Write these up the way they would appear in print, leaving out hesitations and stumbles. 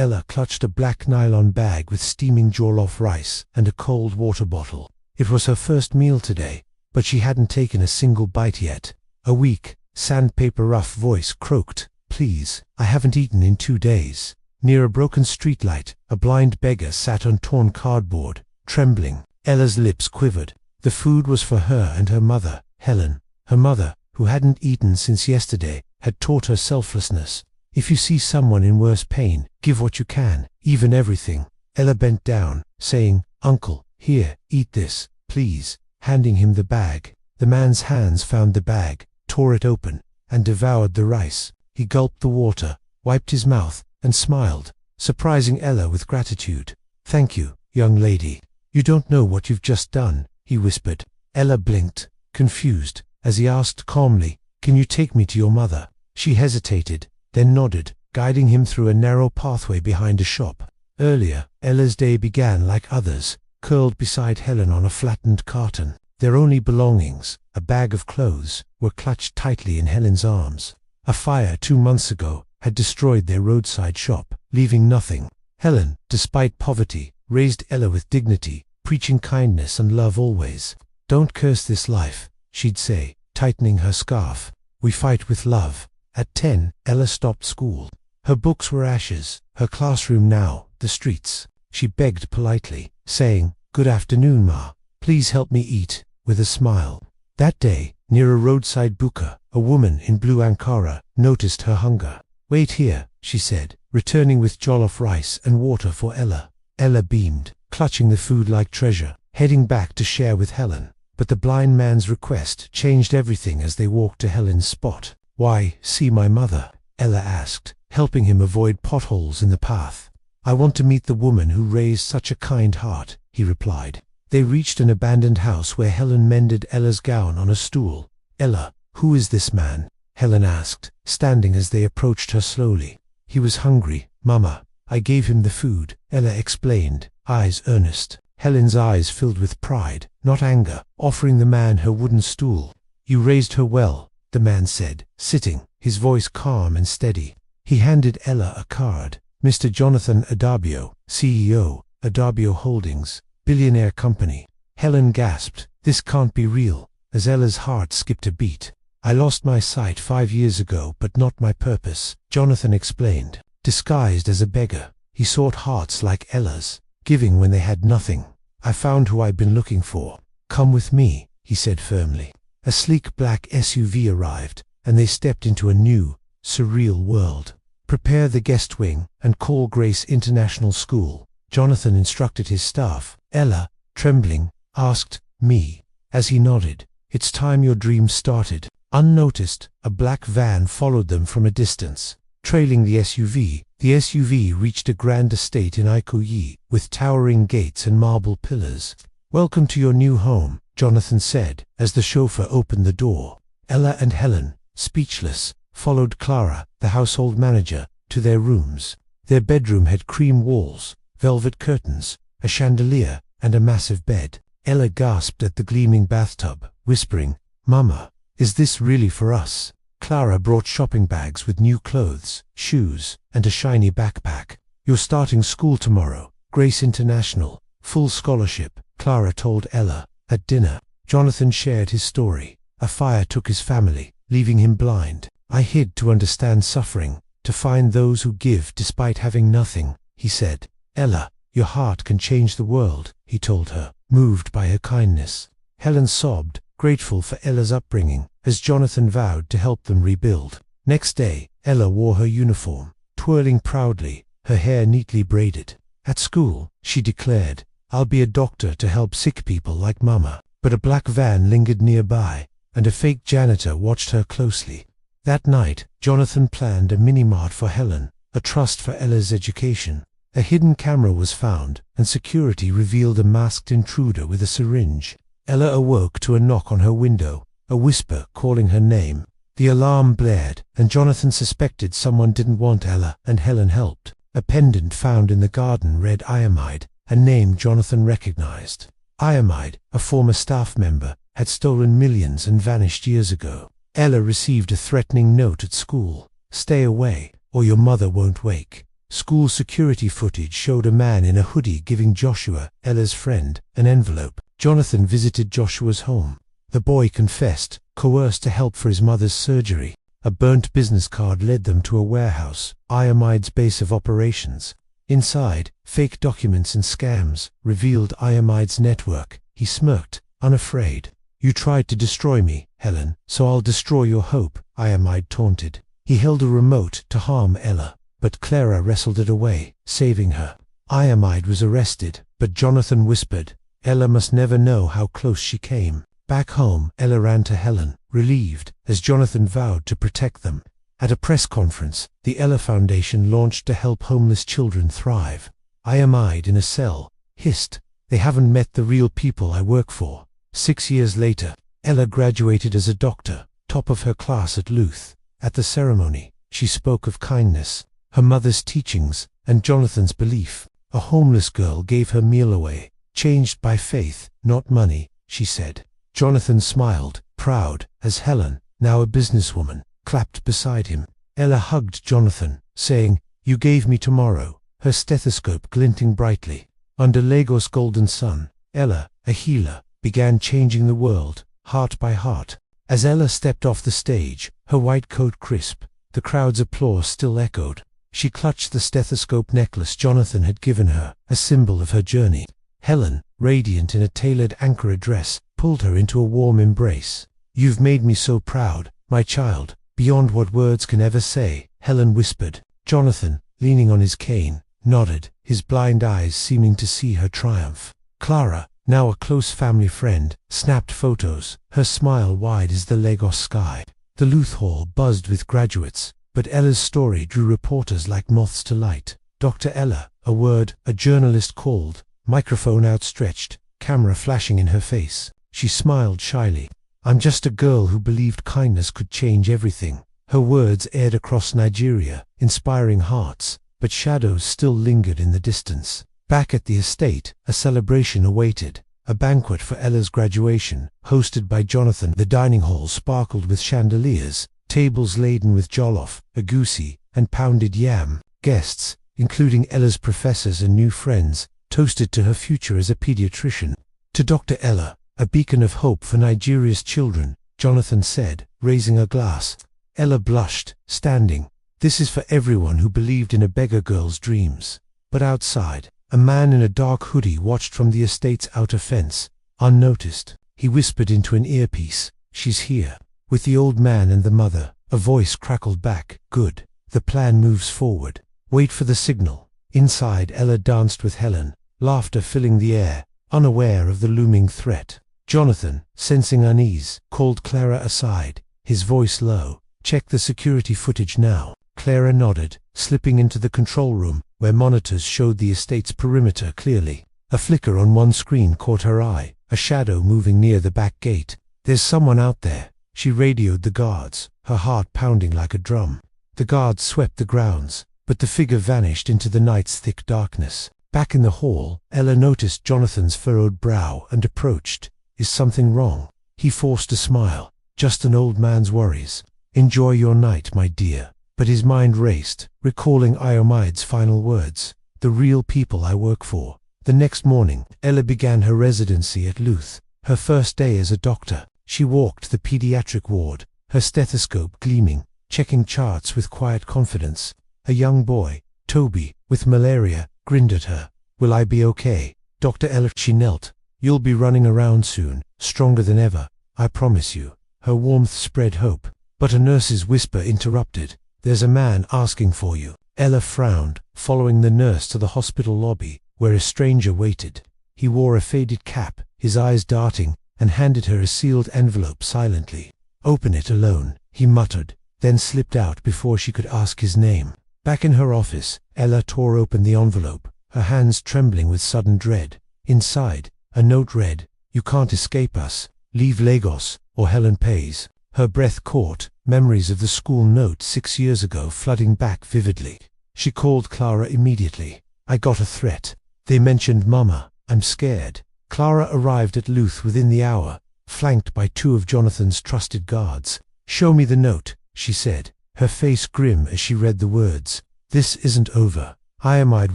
Ella clutched a black nylon bag with steaming jollof rice and a cold water bottle. It was her first meal today, but she hadn't taken a single bite yet. A weak, sandpaper-rough voice croaked, "Please, I haven't eaten in 2 days." Near a broken streetlight, a blind beggar sat on torn cardboard, trembling. Ella's lips quivered. The food was for her and her mother, Helen. Her mother, who hadn't eaten since yesterday, had taught her selflessness. If you see someone in worse pain, give what you can, even everything. Ella bent down, saying, "Uncle, here, eat this, please," handing him the bag. The man's hands found the bag, tore it open, and devoured the rice. He gulped the water, wiped his mouth, and smiled, surprising Ella with gratitude. "Thank you, young lady. You don't know what you've just done," he whispered. Ella blinked, confused, as he asked calmly, "Can you take me to your mother?" She hesitated, then nodded, guiding him through a narrow pathway behind a shop. Earlier, Ella's day began like others, curled beside Helen on a flattened carton. Their only belongings, a bag of clothes, were clutched tightly in Helen's arms. A fire 2 months ago had destroyed their roadside shop, leaving nothing. Helen, despite poverty, raised Ella with dignity, preaching kindness and love always. "Don't curse this life," she'd say, tightening her scarf. "We fight with love." At 10, Ella stopped school. Her books were ashes, her classroom now, the streets. She begged politely, saying, "Good afternoon, Ma. Please help me eat," with a smile. That day, near a roadside buka, a woman in blue Ankara noticed her hunger. "Wait here," she said, returning with jollof rice and water for Ella. Ella beamed, clutching the food like treasure, heading back to share with Helen. But the blind man's request changed everything as they walked to Helen's spot. "Why, see my mother?" Ella asked, helping him avoid potholes in the path. "I want to meet the woman who raised such a kind heart," he replied. They reached an abandoned house where Helen mended Ella's gown on a stool. "Ella, who is this man?" Helen asked, standing as they approached her slowly. "He was hungry, Mama. I gave him the food," Ella explained, eyes earnest. Helen's eyes filled with pride, not anger, offering the man her wooden stool. "You raised her well," the man said, sitting, his voice calm and steady. He handed Ella a card. "Mr. Jonathan Adabio, CEO, Adabio Holdings, Billionaire Company." Helen gasped, "This can't be real," as Ella's heart skipped a beat. "I lost my sight 5 years ago, but not my purpose," Jonathan explained. Disguised as a beggar, he sought hearts like Ella's, giving when they had nothing. "I found who I've been looking for. Come with me," he said firmly. A sleek black SUV arrived, and they stepped into a new, surreal world. "Prepare the guest wing and call Grace International School," Jonathan instructed his staff. Ella, trembling, asked, "Me?" As he nodded, "It's time your dream started." Unnoticed, a black van followed them from a distance. Trailing the SUV reached a grand estate in Ikoyi, with towering gates and marble pillars. "Welcome to your new home," Jonathan said, as the chauffeur opened the door. Ella and Helen, speechless, followed Clara, the household manager, to their rooms. Their bedroom had cream walls, velvet curtains, a chandelier, and a massive bed. Ella gasped at the gleaming bathtub, whispering, "Mama, is this really for us?" Clara brought shopping bags with new clothes, shoes, and a shiny backpack. "You're starting school tomorrow, Grace International, full scholarship," Clara told Ella. At dinner, Jonathan shared his story. "A fire took his family, leaving him blind. I hid to understand suffering, to find those who give despite having nothing," he said. "Ella, your heart can change the world," he told her, moved by her kindness. Helen sobbed, grateful for Ella's upbringing, as Jonathan vowed to help them rebuild. Next day, Ella wore her uniform, twirling proudly, her hair neatly braided. At school, she declared, "I'll be a doctor to help sick people like Mama." But a black van lingered nearby, and a fake janitor watched her closely. That night, Jonathan planned a mini-mart for Helen, a trust for Ella's education. A hidden camera was found, and security revealed a masked intruder with a syringe. Ella awoke to a knock on her window, a whisper calling her name. The alarm blared, and Jonathan suspected someone didn't want Ella, and Helen helped. A pendant found in the garden read Iamide, a name Jonathan recognized. Iamide, a former staff member, had stolen millions and vanished years ago. Ella received a threatening note at school. "Stay away, or your mother won't wake." School security footage showed a man in a hoodie giving Joshua, Ella's friend, an envelope. Jonathan visited Joshua's home. The boy confessed, coerced to help for his mother's surgery. A burnt business card led them to a warehouse, Iamide's base of operations. Inside, fake documents and scams revealed Iamide's network. He smirked, unafraid. "You tried to destroy me, Helen, so I'll destroy your hope," Iamide taunted. He held a remote to harm Ella, but Clara wrestled it away, saving her. Iamide was arrested, but Jonathan whispered, "Ella must never know how close she came." Back home, Ella ran to Helen, relieved, as Jonathan vowed to protect them. At a press conference, the Ella Foundation launched to help homeless children thrive. Iamide, in a cell, hissed, "They haven't met the real people I work for." 6 years later, Ella graduated as a doctor, top of her class at Luth. At the ceremony, she spoke of kindness, her mother's teachings, and Jonathan's belief. A homeless girl gave her meal away. "Changed by faith, not money," she said. Jonathan smiled, proud, as Helen, now a businesswoman, clapped beside him. Ella hugged Jonathan, saying, "You gave me tomorrow," her stethoscope glinting brightly. Under Lagos' golden sun, Ella, a healer, began changing the world, heart by heart. As Ella stepped off the stage, her white coat crisp, the crowd's applause still echoed. She clutched the stethoscope necklace Jonathan had given her, a symbol of her journey. Helen, radiant in a tailored Ankara dress, pulled her into a warm embrace. "You've made me so proud, my child, beyond what words can ever say," Helen whispered. Jonathan, leaning on his cane, nodded, his blind eyes seeming to see her triumph. Clara, now a close family friend, snapped photos, her smile wide as the Lagos sky. The Luth Hall buzzed with graduates, but Ella's story drew reporters like moths to light. "Dr. Ella," a word, a journalist called, microphone outstretched, camera flashing in her face. She smiled shyly. "I'm just a girl who believed kindness could change everything." Her words aired across Nigeria, inspiring hearts, but shadows still lingered in the distance. Back at the estate, a celebration awaited. A banquet for Ella's graduation, hosted by Jonathan. The dining hall sparkled with chandeliers, tables laden with jollof, agouti, and pounded yam. Guests, including Ella's professors and new friends, toasted to her future as a pediatrician. "To Dr. Ella, a beacon of hope for Nigeria's children," Jonathan said, raising a glass. Ella blushed, standing. "This is for everyone who believed in a beggar girl's dreams." But outside, a man in a dark hoodie watched from the estate's outer fence, unnoticed. He whispered into an earpiece, "She's here." With the old man and the mother, a voice crackled back, "Good. The plan moves forward. Wait for the signal." Inside, Ella danced with Helen, laughter filling the air, unaware of the looming threat. Jonathan, sensing unease, called Clara aside, his voice low. "Check the security footage now." Clara nodded, slipping into the control room, where monitors showed the estate's perimeter clearly. A flicker on one screen caught her eye, a shadow moving near the back gate. "There's someone out there." She radioed the guards, her heart pounding like a drum. The guards swept the grounds, but the figure vanished into the night's thick darkness. Back in the hall, Ella noticed Jonathan's furrowed brow and approached. "Is something wrong?" He forced a smile. "Just an old man's worries. Enjoy your night, my dear." But his mind raced, recalling Iamide's final words, "The real people I work for." The next morning, Ella began her residency at Luth, her first day as a doctor. She walked the pediatric ward, her stethoscope gleaming, checking charts with quiet confidence. A young boy, Toby, with malaria, grinned at her. "Will I be okay, Dr. Ella?" She knelt. "You'll be running around soon, stronger than ever, I promise you." Her warmth spread hope. But a nurse's whisper interrupted. "There's a man asking for you." Ella frowned, following the nurse to the hospital lobby, where a stranger waited. He wore a faded cap, his eyes darting, and handed her a sealed envelope silently. "Open it alone," he muttered, then slipped out before she could ask his name. Back in her office, Ella tore open the envelope, her hands trembling with sudden dread. Inside, a note read, "You can't escape us. Leave Lagos, or Helen pays." Her breath caught, memories of the school note 6 years ago flooding back vividly. She called Clara immediately. "I got a threat. They mentioned Mama. I'm scared." Clara arrived at Luth within the hour, flanked by 2 of Jonathan's trusted guards. "Show me the note," she said, her face grim as she read the words. "This isn't over. Iamide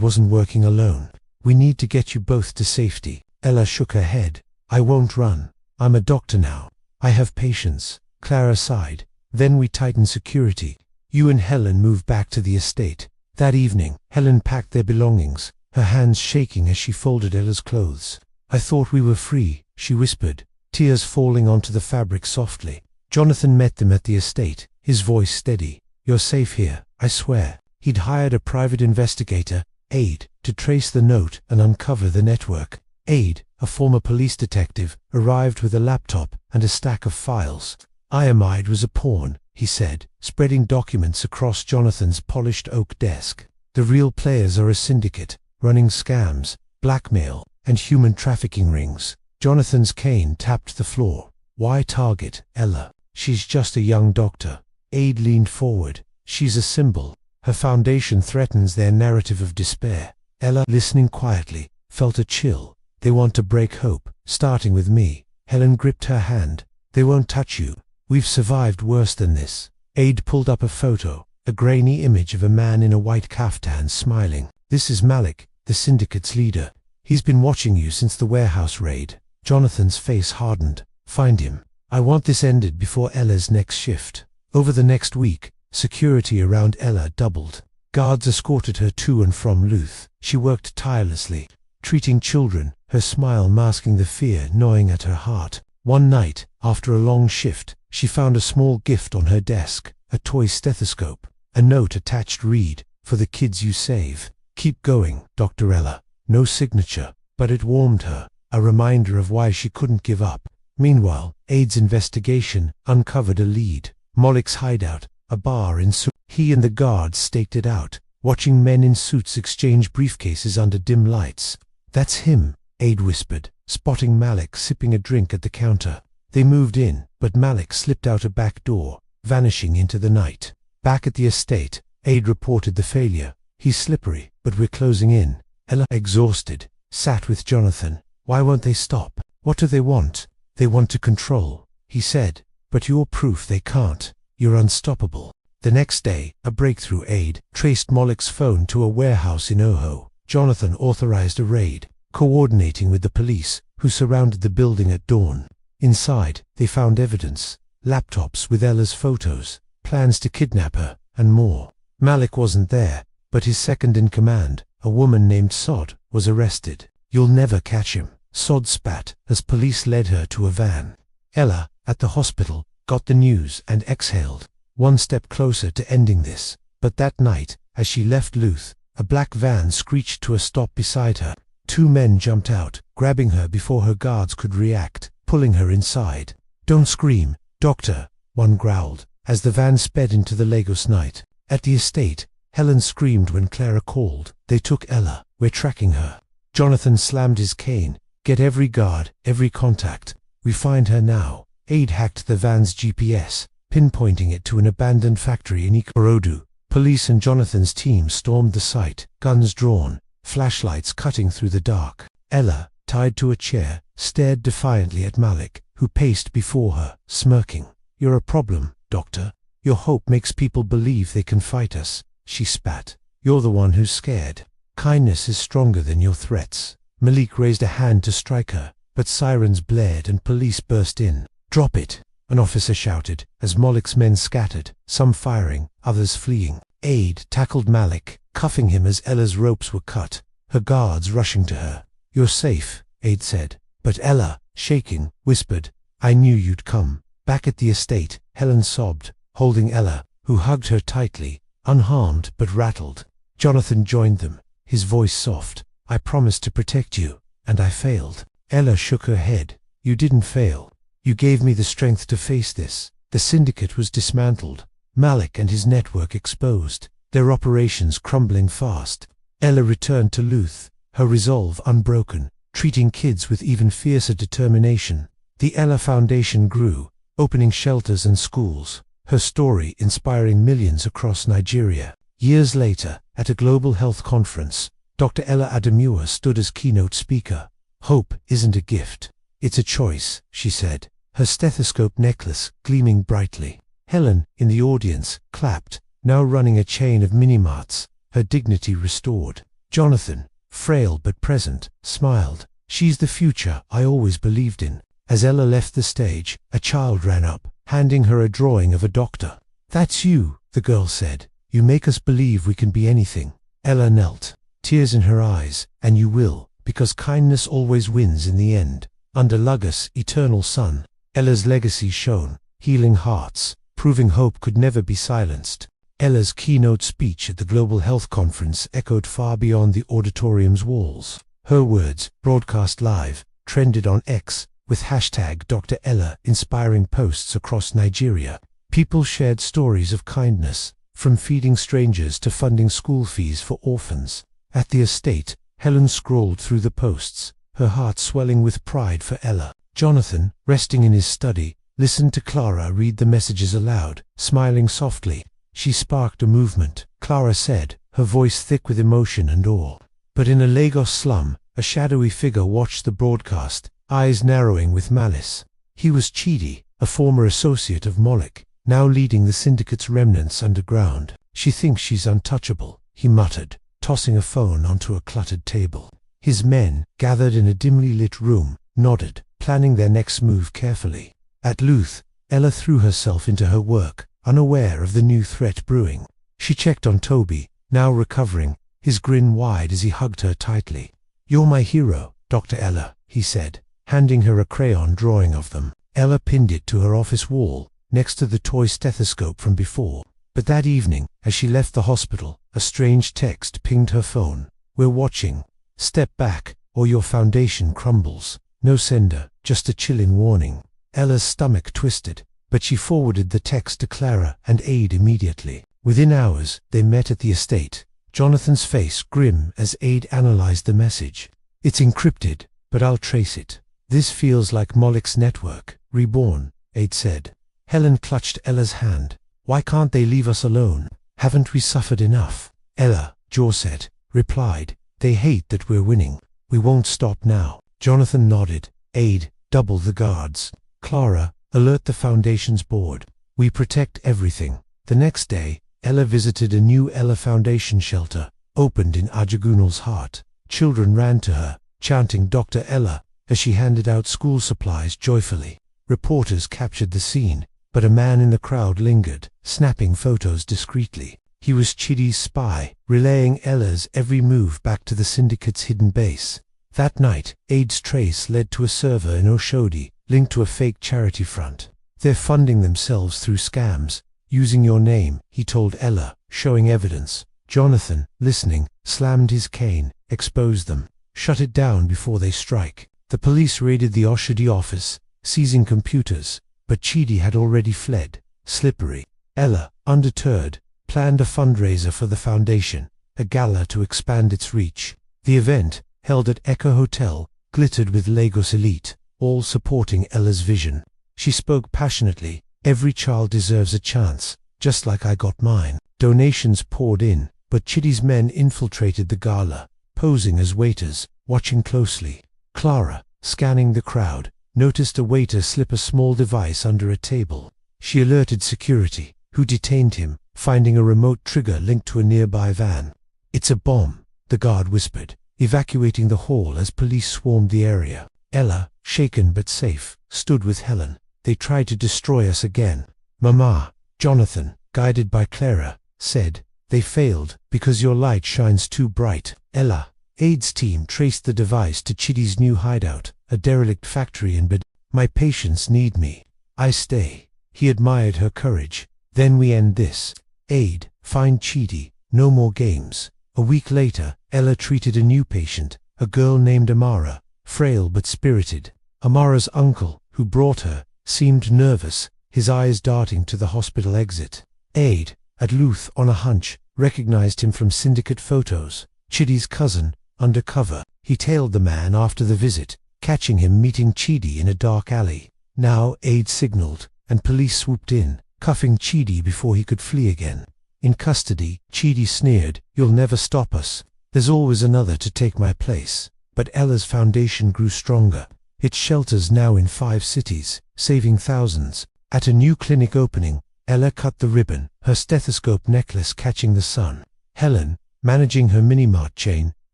wasn't working alone. We need to get you both to safety. Ella shook her head. I won't run. I'm a doctor now. I have patience. Clara sighed. Then we tightened security. You and Helen moved back to the estate. That evening, Helen packed their belongings, her hands shaking as she folded Ella's clothes. I thought we were free, she whispered, tears falling onto the fabric softly. Jonathan met them at the estate, his voice steady. You're safe here, I swear. He'd hired a private investigator, Aid, to trace the note and uncover the network. Aid, a former police detective, arrived with a laptop and a stack of files. Iamide was a pawn, he said, spreading documents across Jonathan's polished oak desk. The real players are a syndicate, running scams, blackmail, and human trafficking rings. Jonathan's cane tapped the floor. Why target Ella? She's just a young doctor. Aid leaned forward. She's a symbol. Her foundation threatens their narrative of despair. Ella, listening quietly, felt a chill. They want to break hope, starting with me. Helen gripped her hand. They won't touch you. We've survived worse than this. Aid pulled up a photo, a grainy image of a man in a white kaftan smiling. This is Malik, the syndicate's leader. He's been watching you since the warehouse raid. Jonathan's face hardened. Find him. I want this ended before Ella's next shift. Over the next week, security around Ella doubled. Guards escorted her to and from Luth. She worked tirelessly, treating children, her smile masking the fear gnawing at her heart. One night, after a long shift, she found a small gift on her desk, a toy stethoscope. A note attached read, "For the kids you save. Keep going, Dr. Ella." No signature, but it warmed her, a reminder of why she couldn't give up. Meanwhile, Aid's investigation uncovered a lead. Malik's hideout, a bar in Su. He and the guards staked it out, watching men in suits exchange briefcases under dim lights. That's him, Aid whispered, spotting Malik sipping a drink at the counter. They moved in, but Malik slipped out a back door, vanishing into the night. Back at the estate, Aid reported the failure. He's slippery, but we're closing in. Ella, exhausted, sat with Jonathan. Why won't they stop? What do they want? They want to control, he said. But you're proof they can't. You're unstoppable. The next day, a breakthrough. Aid traced Malik's phone to a warehouse in Oho. Jonathan authorized a raid, coordinating with the police, who surrounded the building at dawn. Inside, they found evidence, laptops with Ella's photos, plans to kidnap her, and more. Malik wasn't there, but his second-in-command, a woman named Sod, was arrested. You'll never catch him, Sod spat, as police led her to a van. Ella, at the hospital, got the news and exhaled, one step closer to ending this. But that night, as she left Luth, a black van screeched to a stop beside her. Two men jumped out, grabbing her before her guards could react, pulling her inside. Don't scream, doctor, one growled, as the van sped into the Lagos night. At the estate, Helen screamed when Clara called. They took Ella. We're tracking her. Jonathan slammed his cane. Get every guard, every contact. We find her now. Aid hacked the van's GPS, pinpointing it to an abandoned factory in Ikorodu. Police and Jonathan's team stormed the site, guns drawn, flashlights cutting through the dark. Ella, tied to a chair, stared defiantly at Malik, who paced before her, smirking. You're a problem, doctor. Your hope makes people believe they can fight us, she spat. You're the one who's scared. Kindness is stronger than your threats. Malik raised a hand to strike her, but sirens blared and police burst in. Drop it, an officer shouted, as Malik's men scattered, some firing, others fleeing. Aid tackled Malik, cuffing him as Ella's ropes were cut, her guards rushing to her. You're safe, Aid said. But Ella, shaking, whispered, I knew you'd come. Back at the estate, Helen sobbed, holding Ella, who hugged her tightly, unharmed but rattled. Jonathan joined them, his voice soft. I promised to protect you, and I failed. Ella shook her head. You didn't fail. You gave me the strength to face this. The syndicate was dismantled, Malik and his network exposed, their operations crumbling fast. Ella returned to Luth, her resolve unbroken, treating kids with even fiercer determination. The Ella Foundation grew, opening shelters and schools, her story inspiring millions across Nigeria. Years later, at a global health conference, Dr. Ella Ademiwa stood as keynote speaker. Hope isn't a gift. It's a choice, she said, her stethoscope necklace gleaming brightly. Helen, in the audience, clapped, now running a chain of mini-marts, her dignity restored. Jonathan, frail but present, smiled. "She's the future I always believed in." As Ella left the stage, a child ran up, handing her a drawing of a doctor. "That's you," the girl said. "You make us believe we can be anything." Ella knelt, tears in her eyes. "And you will, because kindness always wins in the end." Under Lugos' eternal sun, Ella's legacy shone, healing hearts, proving hope could never be silenced. Ella's keynote speech at the Global Health Conference echoed far beyond the auditorium's walls. Her words, broadcast live, trended on X, with hashtag Dr. Ella inspiring posts across Nigeria. People shared stories of kindness, from feeding strangers to funding school fees for orphans. At the estate, Helen scrolled through the posts, her heart swelling with pride for Ella. Jonathan, resting in his study, listened to Clara read the messages aloud, smiling softly. She sparked a movement, Clara said, her voice thick with emotion and awe. But in a Lagos slum, a shadowy figure watched the broadcast, eyes narrowing with malice. He was Chidi, a former associate of Moloch, now leading the syndicate's remnants underground. "She thinks she's untouchable," he muttered, tossing a phone onto a cluttered table. His men, gathered in a dimly lit room, nodded, planning their next move carefully. At Luth, Ella threw herself into her work, unaware of the new threat brewing. She checked on Toby, now recovering, his grin wide as he hugged her tightly. "You're my hero, Dr. Ella," he said, handing her a crayon drawing of them. Ella pinned it to her office wall, next to the toy stethoscope from before. But that evening, as she left the hospital, a strange text pinged her phone. "We're watching. Step back, or your foundation crumbles." No sender, just a chilling warning. Ella's stomach twisted, but she forwarded the text to Clara and Aid immediately. Within hours, they met at the estate, Jonathan's face grim as Aid analyzed the message. "It's encrypted, but I'll trace it. This feels like Moloch's network, reborn," Aid said. Helen clutched Ella's hand. "Why can't they leave us alone? Haven't we suffered enough?" Ella, jaw set, replied, "They hate that we're winning. We won't stop now." Jonathan nodded. "Aid, double the guards. Clara, alert the Foundation's board. We protect everything." The next day, Ella visited a new Ella Foundation shelter, opened in Ajagunal's heart. Children ran to her, chanting Dr. Ella, as she handed out school supplies joyfully. Reporters captured the scene, but a man in the crowd lingered, snapping photos discreetly. He was Chidi's spy, relaying Ella's every move back to the syndicate's hidden base. That night, Aid's trace led to a server in Oshodi, linked to a fake charity front. "They're funding themselves through scams, using your name," he told Ella, showing evidence. Jonathan, listening, slammed his cane. "Expose them. Shut it down before they strike." The police raided the Oshodi office, seizing computers, but Chidi had already fled. Slippery. Ella, undeterred, planned a fundraiser for the foundation, a gala to expand its reach. The event, held at Echo Hotel, glittered with Lagos elite, all supporting Ella's vision. She spoke passionately. "Every child deserves a chance, just like I got mine." Donations poured in, but Chidi's men infiltrated the gala, posing as waiters, watching closely. Clara, scanning the crowd, noticed a waiter slip a small device under a table. She alerted security, who detained him, finding a remote trigger linked to a nearby van. "It's a bomb," the guard whispered, evacuating the hall as police swarmed the area. Ella, shaken but safe, stood with Helen. "They tried to destroy us again." "Mama," Jonathan, guided by Clara, said, "they failed because your light shines too bright." Ella, Aid's team traced the device to Chidi's new hideout, a derelict factory in Beggar. "My patients need me. I stay." He admired her courage. "Then we end this. Aid, find Chidi. No more games." A week later, Ella treated a new patient, a girl named Amara, frail but spirited. Amara's uncle, who brought her, seemed nervous, his eyes darting to the hospital exit. Aid, at Luth on a hunch, recognized him from syndicate photos. Chidi's cousin, undercover. He tailed the man after the visit, catching him meeting Chidi in a dark alley. Now Aid signaled, and police swooped in, cuffing Chidi before he could flee again. In custody, Chidi sneered, "You'll never stop us. There's always another to take my place." But Ella's foundation grew stronger. Its shelters now in 5 cities, saving thousands. At a new clinic opening, Ella cut the ribbon, her stethoscope necklace catching the sun. Helen, managing her mini-mart chain,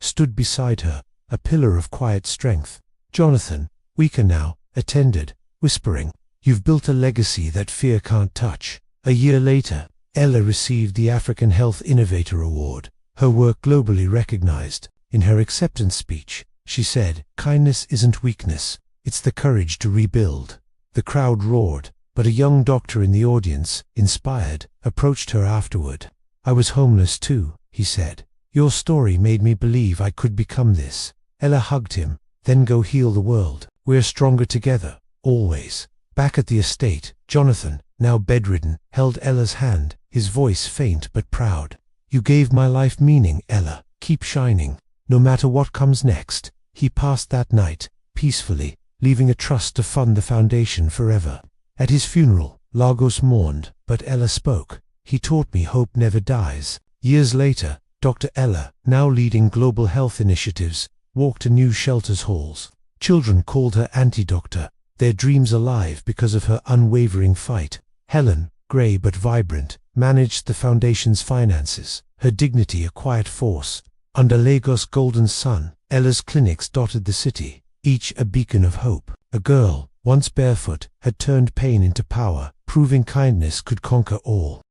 stood beside her, a pillar of quiet strength. Jonathan, weaker now, attended, whispering, "You've built a legacy that fear can't touch." A year later, Ella received the African Health Innovator Award, her work globally recognized. In her acceptance speech, she said, "Kindness isn't weakness, it's the courage to rebuild." The crowd roared, but a young doctor in the audience, inspired, approached her afterward. "I was homeless too," he said. "Your story made me believe I could become this." Ella hugged him. "Then go heal the world. We're stronger together, always." Back at the estate, Jonathan, now bedridden, held Ella's hand, his voice faint but proud. "You gave my life meaning, Ella. Keep shining, no matter what comes next." He passed that night, peacefully, leaving a trust to fund the foundation forever. At his funeral, Lagos mourned, but Ella spoke. "He taught me hope never dies." Years later, Dr. Ella, now leading global health initiatives, walked to new shelters' halls. Children called her Auntie-Doctor, their dreams alive because of her unwavering fight. Helen, grey but vibrant, managed the foundation's finances, her dignity a quiet force. Under Lagos' golden sun, Ella's clinics dotted the city, each a beacon of hope. A girl, once barefoot, had turned pain into power, proving kindness could conquer all.